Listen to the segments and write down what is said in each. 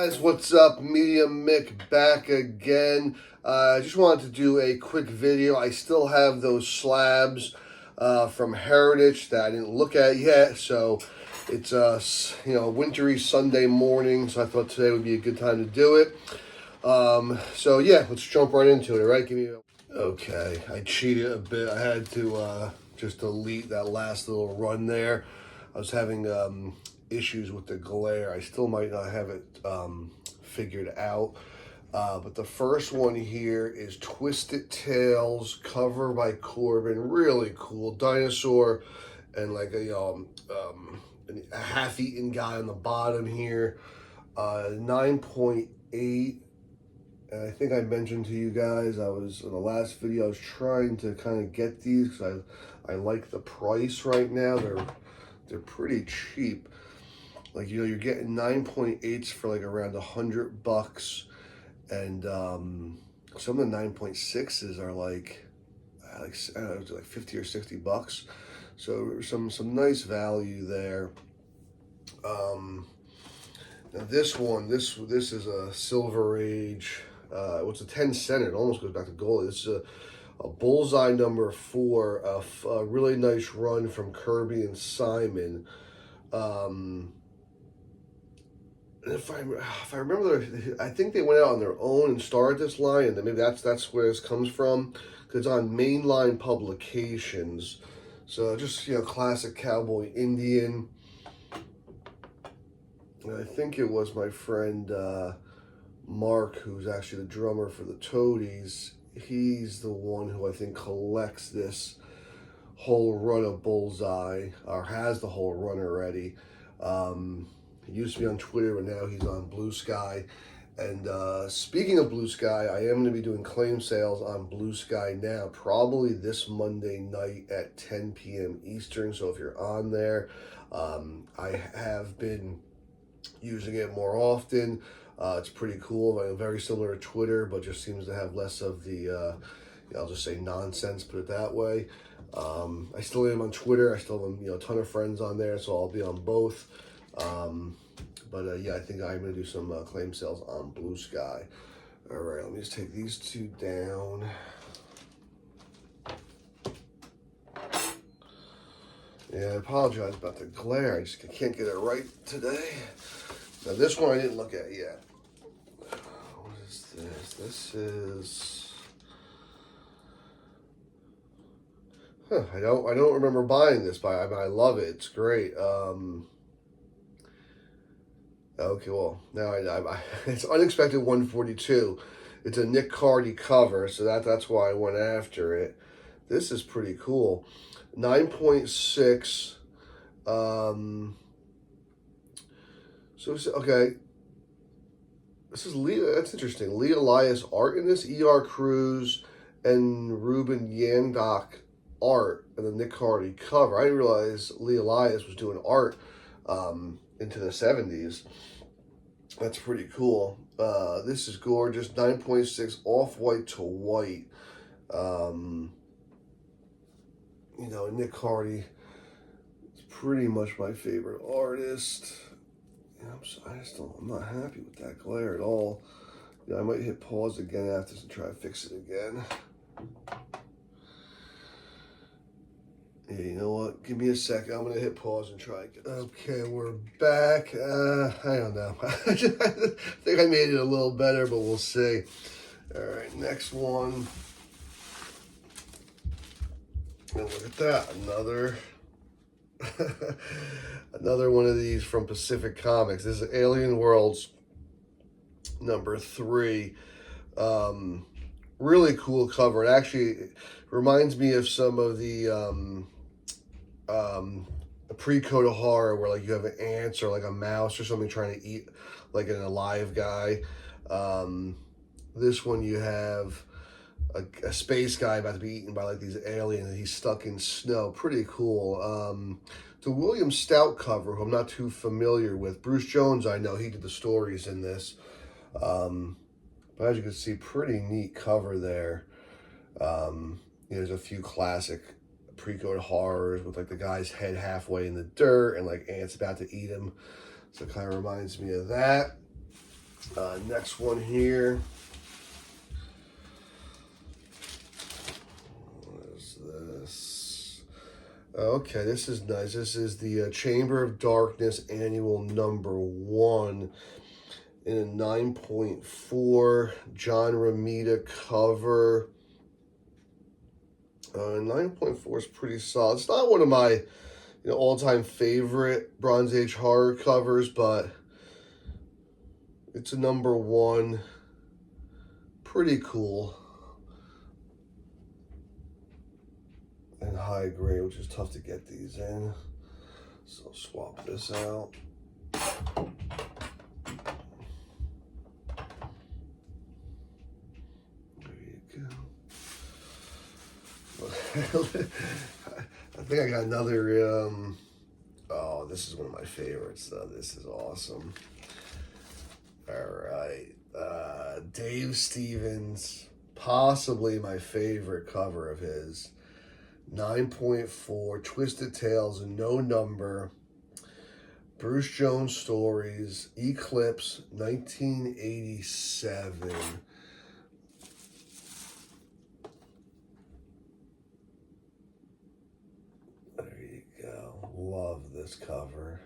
Guys, what's up? Medium Mick back again. I just wanted to do a quick video. I still have those slabs from Heritage that I didn't look at yet, so it's a wintry Sunday morning, so I thought today would be a good time to do it. So yeah, let's jump right into it. All right, Okay, I cheated a bit. I had to just delete that last little run there. I was having issues with the glare. I still might not have it figured out. But the first one here is Twisted Tales, cover by Corbin. Really cool. Dinosaur and like a half-eaten guy on the bottom here. 9.8. And I think I mentioned to you guys, I was in the last video, I was trying to kind of get these because I like the price right now. They're pretty cheap. Like, you're getting 9.8s for like around $100, and some of the 9.6s are like I don't know, like 50 or $60. So some nice value there. Now this one, this is a Silver Age. It's a 10 center. It almost goes back to gold. It's a bullseye number 4. A really nice run from Kirby and Simon. And if I remember, I think they went out on their own and started this line, and then maybe that's where this comes from, because it's on Mainline Publications. So just classic cowboy Indian. And I think it was my friend Mark, who's actually the drummer for the Toadies. He's the one who I think collects this whole run of Bullseye, or has the whole run already. He used to be on Twitter, but now he's on Blue Sky. And speaking of Blue Sky, I am going to be doing claim sales on Blue Sky now, probably this Monday night at 10 p.m. Eastern. So if you're on there, I have been using it more often. It's pretty cool. Very similar to Twitter, but just seems to have less of the, I'll just say nonsense, put it that way. I still am on Twitter. I still have a ton of friends on there, so I'll be on both. Yeah, I think I'm going to do some claim sales on Blue Sky. All right, let me just take these two down. Yeah, I apologize about the glare. I can't get it right today. Now, this one I didn't look at yet. What is this? This is... I don't remember buying this, but I love it. It's great. Okay, well, now it's Unexpected 142. It's a Nick Cardy cover, so that's why I went after it. This is pretty cool. 9.6. Okay. This is Lee. That's interesting. Lee Elias art in this. E.R. Cruz and Ruben Yandok art, and the Nick Cardy cover. I didn't realize Lee Elias was doing art into the 70s. That's pretty cool. This is gorgeous. 9.6 off-white to white. Nick Cardy is pretty much my favorite artist. I'm not happy with that glare at all. I might hit pause again after this and try to fix it again. Yeah, you know what? Give me a second. I'm going to hit pause and try again. Okay, we're back. I don't know. I think I made it a little better, but we'll see. All right, next one. And look at that. Another one of these from Pacific Comics. This is Alien Worlds number 3. Really cool cover. It actually reminds me of some of the pre-code of horror where like you have an ants or like a mouse or something trying to eat like an alive guy. This one you have a space guy about to be eaten by like these aliens and he's stuck in snow. Pretty cool. The William Stout cover, who I'm not too familiar with. Bruce Jones, I know, he did the stories in this. But as you can see, pretty neat cover there. There's a few classic pre-code horrors with like the guy's head halfway in the dirt and like ants about to eat him. So it kind of reminds me of that. Next one here. What is this? Okay, this is nice. This is the Chamber of Darkness Annual #1 in a 9.4 John Romita cover. 9.4 is pretty solid. It's not one of my all-time favorite Bronze Age horror covers, but it's a #1. Pretty cool. And high grade, which is tough to get these in. So swap this out. There you go. I think I got another, oh, this is one of my favorites, though. This is awesome. All right. Dave Stevens, possibly my favorite cover of his. 9.4, Twisted Tales, No Number, Bruce Jones Stories, Eclipse, 1987. There you go. Love this cover.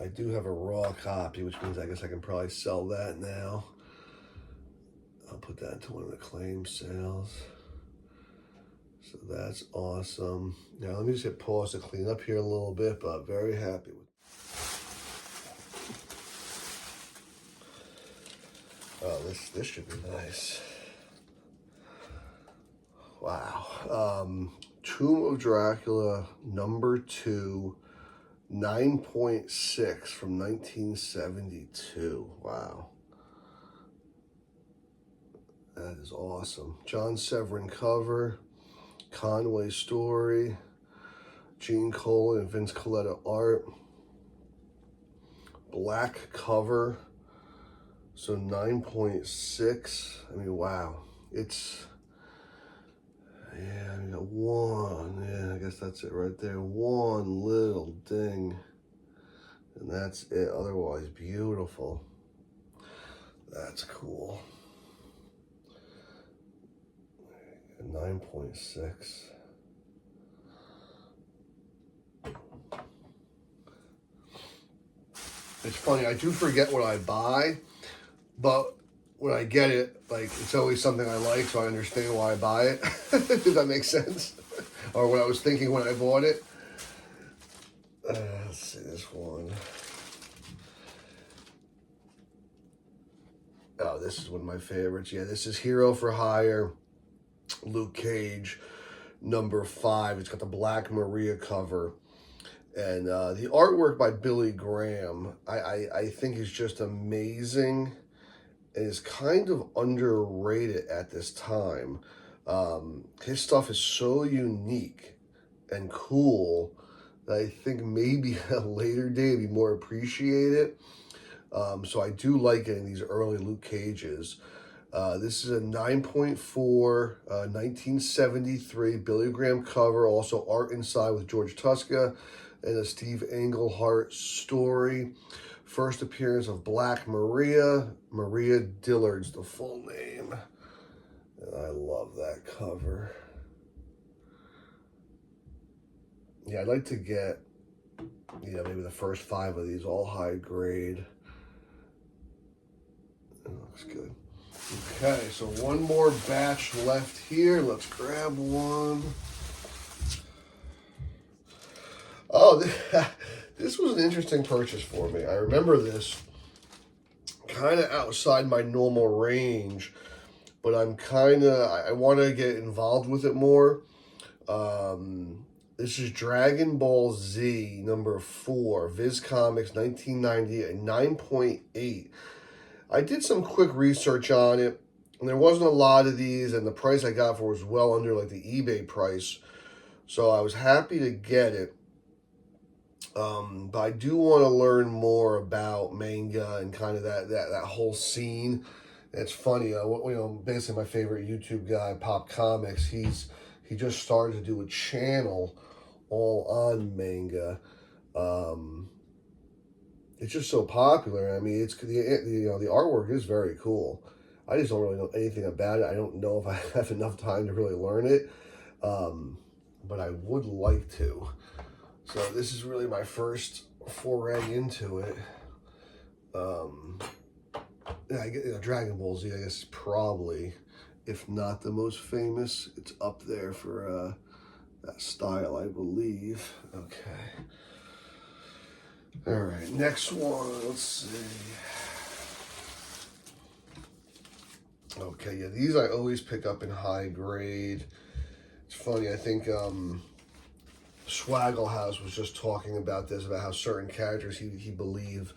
I do have a raw copy, which means I guess I can probably sell that now. I'll put that into one of the claim sales. So that's awesome. Now let me just hit pause to clean up here a little bit, but very happy with it. Oh, this should be nice. Wow. Tomb of Dracula #2, 9.6 from 1972. Wow. That is awesome. John Severin cover. Conway story, Gene Colan and Vince Coletta art, black cover, so 9.6. I mean, wow. It's, yeah, I got one, yeah, I guess that's it right there. One little ding, and that's it. Otherwise, beautiful. That's cool. 9.6. It's funny, I do forget what I buy, but when I get it, like, it's always something I like, so I understand why I buy it. Does that make sense? Or what I was thinking when I bought it. Let's see this one. Oh, this is one of my favorites. Yeah, this is Hero for Hire. Luke Cage, #5. It's got the Black Maria cover. And the artwork by Billy Graham, I think is just amazing. And is kind of underrated at this time. His stuff is so unique and cool that I think maybe at a later day be more appreciated. So I do like it in these early Luke Cages. This is a 9.4, 1973 Billy Graham cover. Also art inside with George Tuska and a Steve Englehart story. First appearance of Black Maria. Maria Dillard's the full name. And I love that cover. Yeah, I'd like to get, maybe the first 5 of these, all high grade. It looks good. Okay, so one more batch left here. Let's grab one. Oh, this was an interesting purchase for me. I remember this kind of outside my normal range, but I want to get involved with it more. This is Dragon Ball Z #4, Viz Comics, 1990, a 9.8. I did some quick research on it, and there wasn't a lot of these, and the price I got for it was well under like the eBay price. So I was happy to get it. But I do want to learn more about manga and kind of that whole scene. It's funny, basically my favorite YouTube guy, Pop Comics, he just started to do a channel all on manga. it's just so popular. I mean, it's the artwork is very cool. I just don't really know anything about it. I don't know if I have enough time to really learn it, but I would like to. So this is really my first foray into it. I get Dragon Ball Z. I guess is probably, if not the most famous, it's up there for that style, I believe. Okay. All right, next one. Let's see. Okay, yeah, these I always pick up in high grade. It's funny, I think Swaggle House was just talking about this, about how certain characters he believed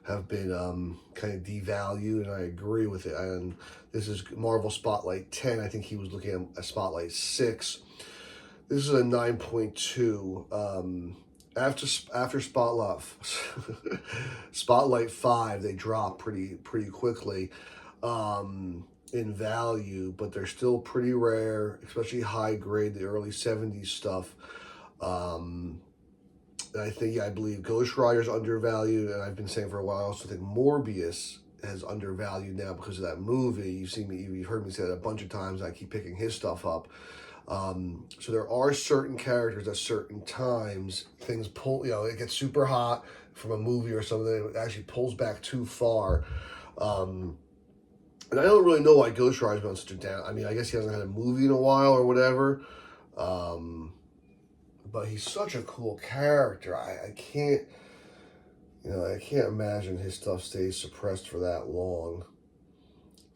have been kind of devalued, and I agree with it. And this is Marvel Spotlight 10. I think he was looking at a Spotlight 6. This is a 9.2. After Spotlight 5, they drop pretty quickly in value, but they're still pretty rare, especially high grade, the early 70s stuff. And I think, I believe Ghost Rider's undervalued, and I've been saying for a while, I also think Morbius is undervalued now because of that movie. You've heard me say that a bunch of times. I keep picking his stuff up. So there are certain characters at certain times, things pull, it gets super hot from a movie or something, it actually pulls back too far. And I don't really know why Ghost Rider's been on such a down. I mean, I guess he hasn't had a movie in a while or whatever. But he's such a cool character. I can't, I can't imagine his stuff stays suppressed for that long.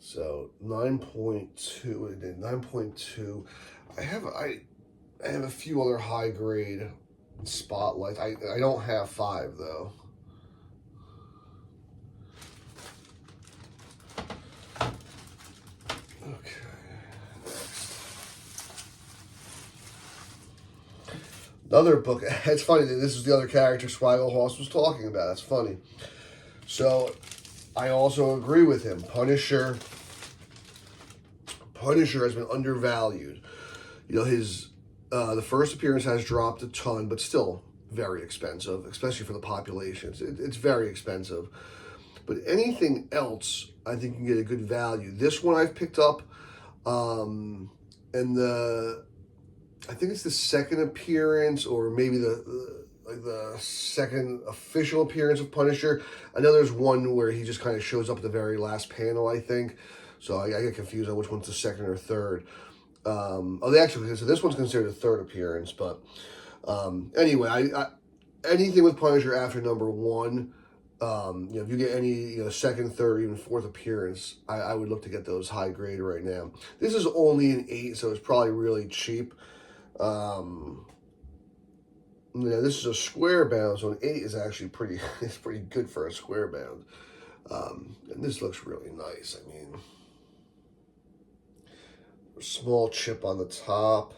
So 9.2, 9.2. I have a few other high grade Spotlights. I don't have 5 though. Okay. Another book. It's funny that this is the other character Swaggle House was talking about. That's funny. So I also agree with him. Punisher has been undervalued. His the first appearance has dropped a ton, but still very expensive, especially for the populations. It's very expensive. But anything else, I think you can get a good value. This one I've picked up, and I think it's the second appearance, or maybe the second official appearance of Punisher. I know there's one where he just kind of shows up at the very last panel, I think. So I get confused on which one's the second or third. So this one's considered a third appearance, but anyway, I anything with Punisher after number 1, if you get any second, third, even fourth appearance, I would look to get those high grade right now. This is only an 8, so it's probably really cheap. This is a square bound, so an 8 is actually pretty good for a square bound. And this looks really nice. I mean, a small chip on the top.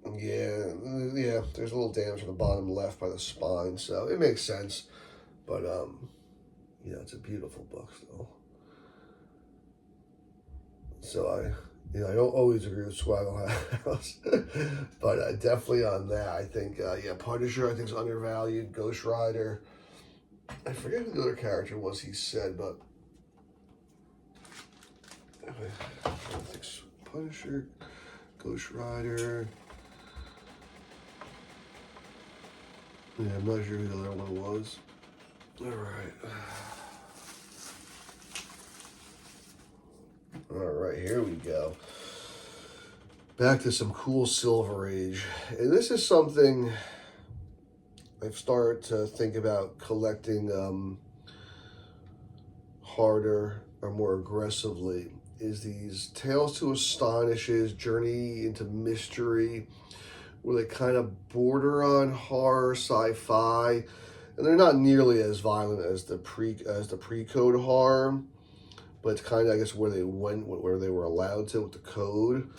Yeah, there's a little damage on the bottom left by the spine, so it makes sense. But, it's a beautiful book, still. So I don't always agree with Swaggle House, but definitely on that, I think, Punisher, I think, is undervalued. Ghost Rider, I forget who the other character was he said, but I think Punisher, Ghost Rider. Yeah, I'm not sure who the other one was. All right, here we go. Back to some cool Silver Age. And this is something I've started to think about collecting harder or more aggressively, is these Tales to Astonishes, Journey into Mystery, where they kind of border on horror, sci-fi, and they're not nearly as violent as the pre-code horror, but it's kind of, I guess, where they went, where they were allowed to with the code.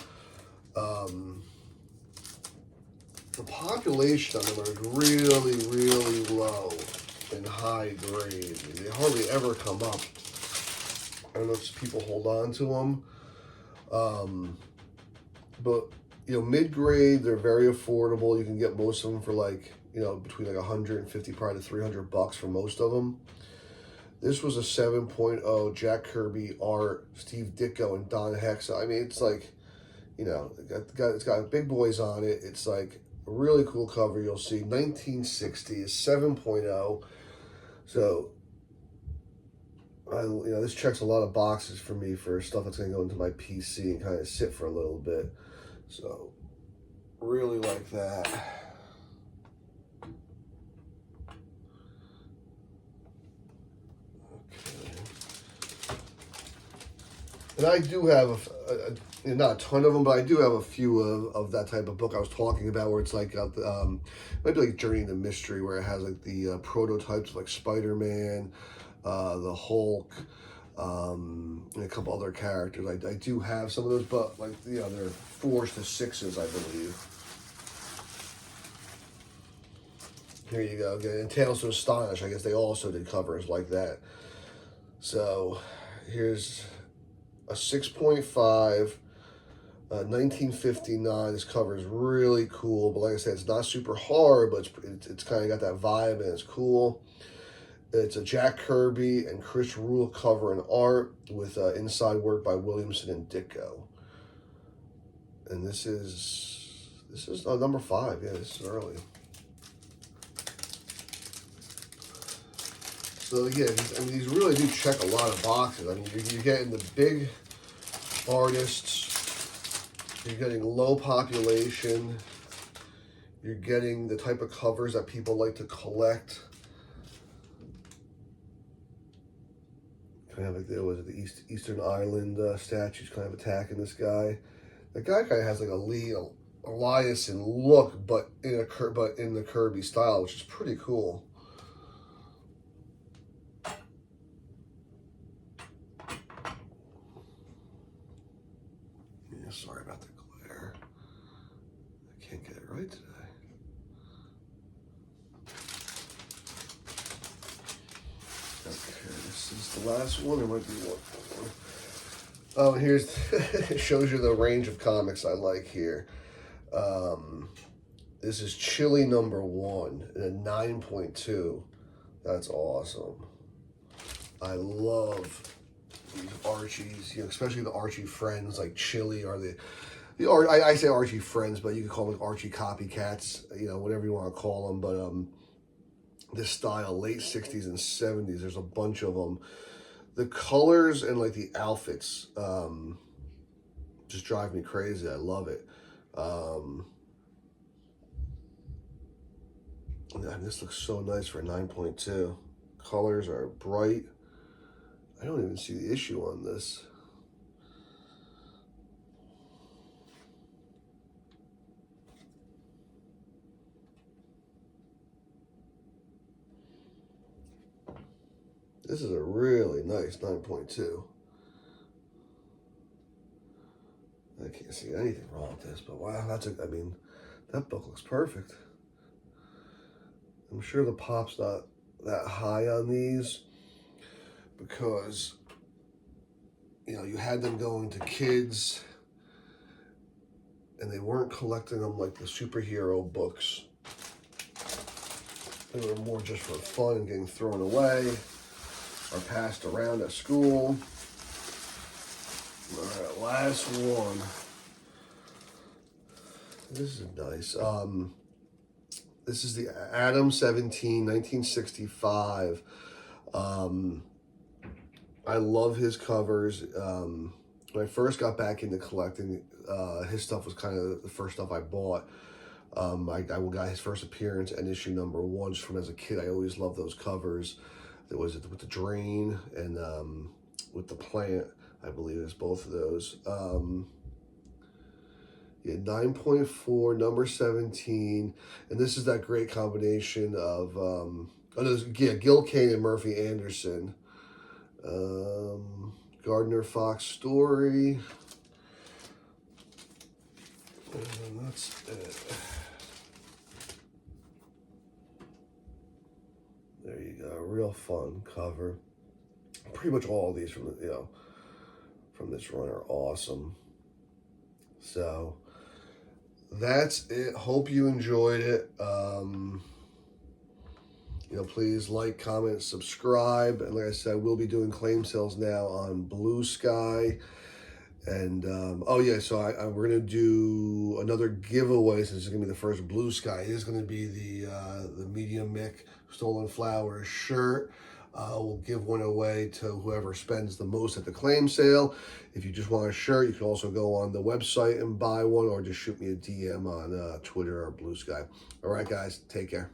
The population on them are really, really low and high grade. I mean, they hardly ever come up. I don't know if people hold on to them. But mid-grade, they're very affordable. You can get most of them for like you know, between like 150 probably to $300 for most of them. This was a 7.0 Jack Kirby art, Steve Ditko and Don Hexa. I mean, it's like, you know, it's got big boys on it. It's like a really cool cover. You'll see 1960 is 7.0. So, you know, this checks a lot of boxes for me for stuff that's going to go into my PC and kind of sit for a little bit. So, really like that. And I do have not a ton of them, but I do have a few of that type of book I was talking about, where it's like maybe like Journey into Mystery, where it has like the prototypes of like Spider-Man, the Hulk, and a couple other characters. I do have some of those, but like, you know, they're 4s to 6s, I believe. Here you go again. And Tales to Astonish, I guess they also did covers like that. So here's a 6.5, 1959. This cover is really cool, but like I said, it's not super hard, but it's kind of got that vibe and it's cool. It's a Jack Kirby and Chris Rule cover and art with inside work by Williamson and Ditko. And this is number 5. Yeah, this is early. So yeah, I mean, these really do check a lot of boxes. I mean, you're getting the big artists, you're getting low population, you're getting the type of covers that people like to collect. Kind of like the Eastern Island statues kind of attacking this guy. The guy kind of has like a Lee Eliason look, but in the Kirby style, which is pretty cool. Yeah, sorry about the glare. I can't get it right today. Okay, this is the last one. There might be one more. Oh, here's it shows you the range of comics I like here. This is Chili #1 and a 9.2. That's awesome. I love these Archies, you know, especially the Archie friends like Chili or the I say Archie friends, but you could call them Archie copycats, you know, whatever you want to call them. But this style, late 60s and 70s, there's a bunch of them. The colors and like the outfits just drive me crazy. I love it. And this looks so nice for a 9.2. Colors are bright. I don't even see the issue on this. This is a really nice 9.2. I can't see anything wrong with this, but wow, I mean, that book looks perfect. I'm sure the pop's not that high on these because, you know, you had them going to kids and they weren't collecting them like the superhero books. They were more just for fun and getting thrown away or passed around at school. All right, last one. This is nice. This is the Adam 17, 1965. I love his covers. When I first got back into collecting, his stuff was kind of the first stuff I bought. I got his first appearance and issue #1 just from as a kid. I always loved those covers. There was with the drain and with the plant, I believe it's both of those. Yeah, 9.4, number 17. And this is that great combination of, Gil Kane and Murphy Anderson. Gardner Fox story. And that's it. There you go, real fun cover. Pretty much all of these from from this run are awesome. So that's it. Hope you enjoyed it. Please like, comment, subscribe. And like I said, we'll be doing claim sales now on Blue Sky. And oh yeah, so we're gonna do another giveaway since it's gonna be the first Blue Sky. It is gonna be the Medium Mick Stolen Flowers shirt. We'll give one away to whoever spends the most at the claim sale. If you just want a shirt, you can also go on the website and buy one, or just shoot me a DM on Twitter or Blue Sky. All right, guys, take care.